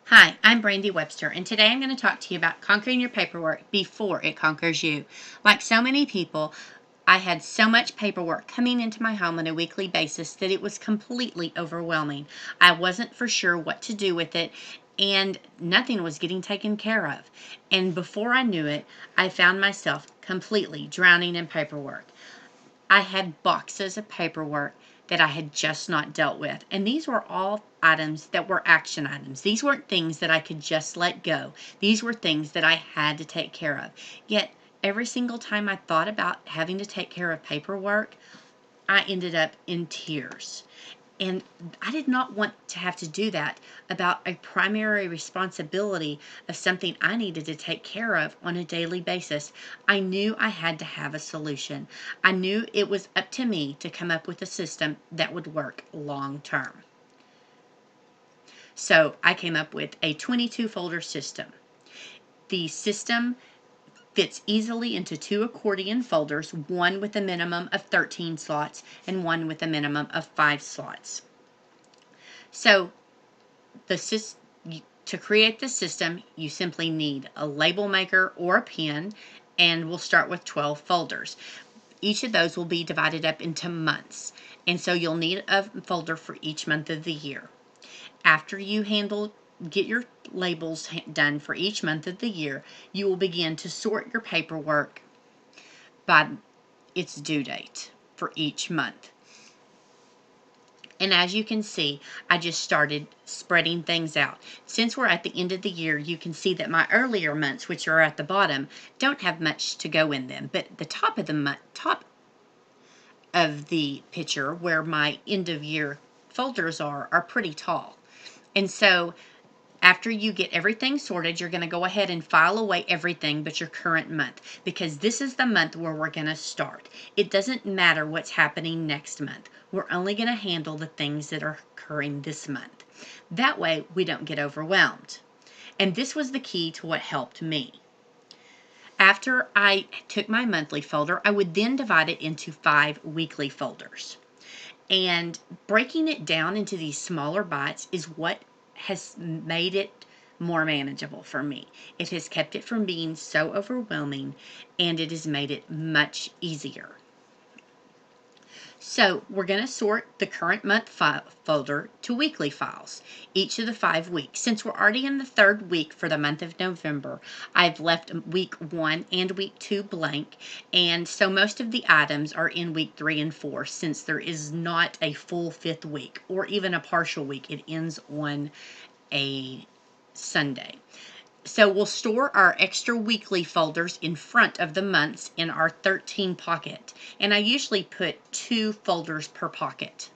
Hi, I'm Brandy Webster, and today I'm going to talk to you about conquering your paperwork before it conquers you. Like so many people, I had so much paperwork coming into my home on a weekly basis that it was completely overwhelming. I wasn't for sure what to do with it, and nothing was getting taken care of. And before I knew it, I found myself completely drowning in paperwork. I had boxes of paperwork that I had just not dealt with. And these were all items that were action items. These weren't things that I could just let go. These were things that I had to take care of. Yet, every single time I thought about having to take care of paperwork, I ended up in tears. And I did not want to have to do that about a primary responsibility of something I needed to take care of on a daily basis. I knew I had to have a solution. I knew it was up to me to come up with a system that would work long term. So I came up with a 22 folder system. The system fits easily into two accordion folders, one with a minimum of 13 slots and one with a minimum of 5 slots. So to create the system, you simply need a label maker or a pen, and we'll start with 12 folders. Each of those will be divided up into months, and so you'll need a folder for each month of the year. After you get your labels done for each month of the year, you will begin to sort your paperwork by its due date for each month. And as you can see, I just started spreading things out. Since we're at the end of the year, you can see that my earlier months, which are at the bottom, don't have much to go in them. But the top of the picture, where my end of year folders are pretty tall. And so after you get everything sorted, you're going to go ahead and file away everything but your current month, because this is the month where we're going to start. It doesn't matter what's happening next month. We're only going to handle the things that are occurring this month. That way, we don't get overwhelmed. And this was the key to what helped me. After I took my monthly folder, I would then divide it into 5 weekly folders. And breaking it down into these smaller bites is what has made it more manageable for me. It has kept it from being so overwhelming, and it has made it much easier. So we're going to sort the current month folder to weekly files, each of the 5 weeks. Since we're already in the 3rd week for the month of November, I've left week 1 and week 2 blank, and so most of the items are in week 3 and 4, since there is not a full 5th week or even a partial week. It ends on a Sunday. So we'll store our extra weekly folders in front of the months in our 13 pocket. And I usually put 2 folders per pocket.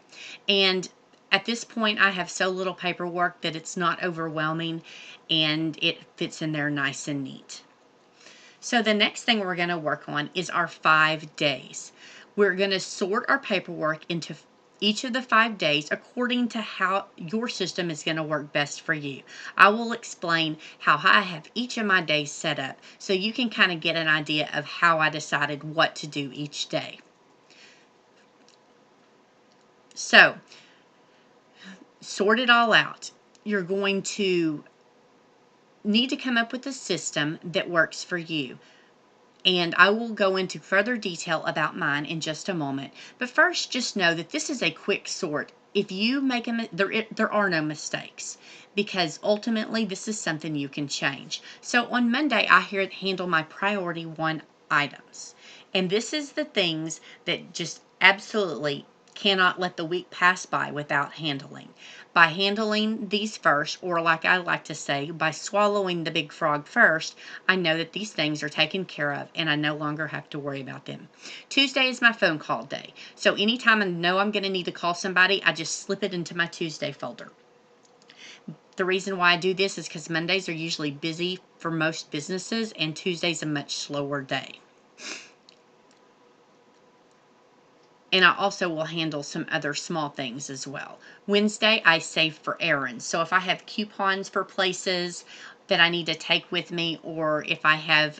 And at this point, I have so little paperwork that it's not overwhelming, and it fits in there nice and neat. So the next thing we're going to work on is our 5 days. We're going to sort our paperwork into each of the 5 days according to how your system is going to work best for you. I will explain how I have each of my days set up so you can kind of get an idea of how I decided what to do each day. So, sort it all out. You're going to need to come up with a system that works for you. And I will go into further detail about mine in just a moment. But first, just know that this is a quick sort. If you make there are no mistakes, because ultimately this is something you can change. So on Monday, I handle my priority 1 items. And this is the things that just absolutely cannot let the week pass by without handling. By handling these first, or like I like to say, by swallowing the big frog first, I know that these things are taken care of and I no longer have to worry about them. Tuesday is my phone call day. So anytime I know I'm going to need to call somebody, I just slip it into my Tuesday folder. The reason why I do this is because Mondays are usually busy for most businesses, and Tuesday's a much slower day. And I also will handle some other small things as well. Wednesday, I save for errands. So if I have coupons for places that I need to take with me, or if I have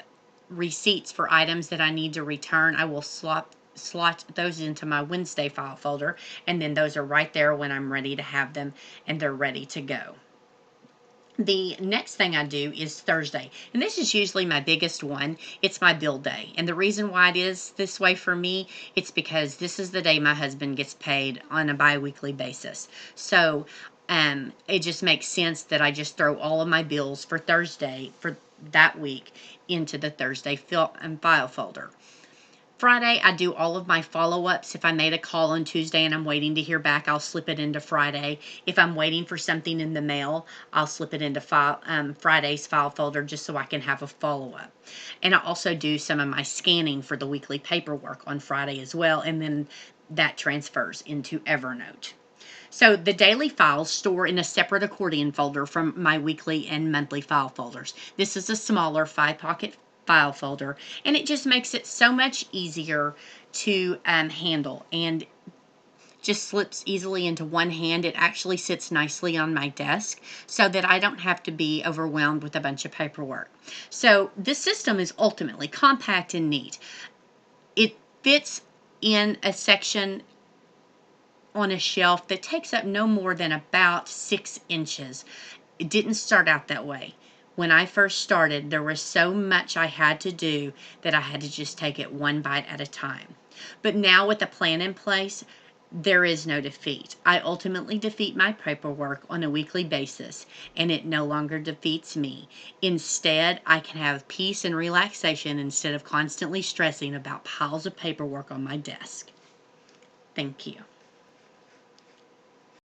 receipts for items that I need to return, I will slot those into my Wednesday file folder, and then those are right there when I'm ready to have them, and they're ready to go. The next thing I do is Thursday, and this is usually my biggest one. It's my bill day, and the reason why it is this way for me, it's because this is the day my husband gets paid on a bi-weekly basis. So it just makes sense that I just throw all of my bills for Thursday for that week into the Thursday file folder. Friday, I do all of my follow-ups. If I made a call on Tuesday and I'm waiting to hear back, I'll slip it into Friday. If I'm waiting for something in the mail, I'll slip it into Friday's file folder just so I can have a follow-up. And I also do some of my scanning for the weekly paperwork on Friday as well, and then that transfers into Evernote. So the daily files store in a separate accordion folder from my weekly and monthly file folders. This is a smaller 5-pocket file folder, and it just makes it so much easier to handle, and just slips easily into one hand. It actually sits nicely on my desk so that I don't have to be overwhelmed with a bunch of paperwork. So this system is ultimately compact and neat. It fits in a section on a shelf that takes up no more than about 6 inches. It didn't start out that way. When I first started, there was so much I had to do that I had to just take it one bite at a time. But now with a plan in place, there is no defeat. I ultimately defeat my paperwork on a weekly basis, and it no longer defeats me. Instead, I can have peace and relaxation instead of constantly stressing about piles of paperwork on my desk. Thank you.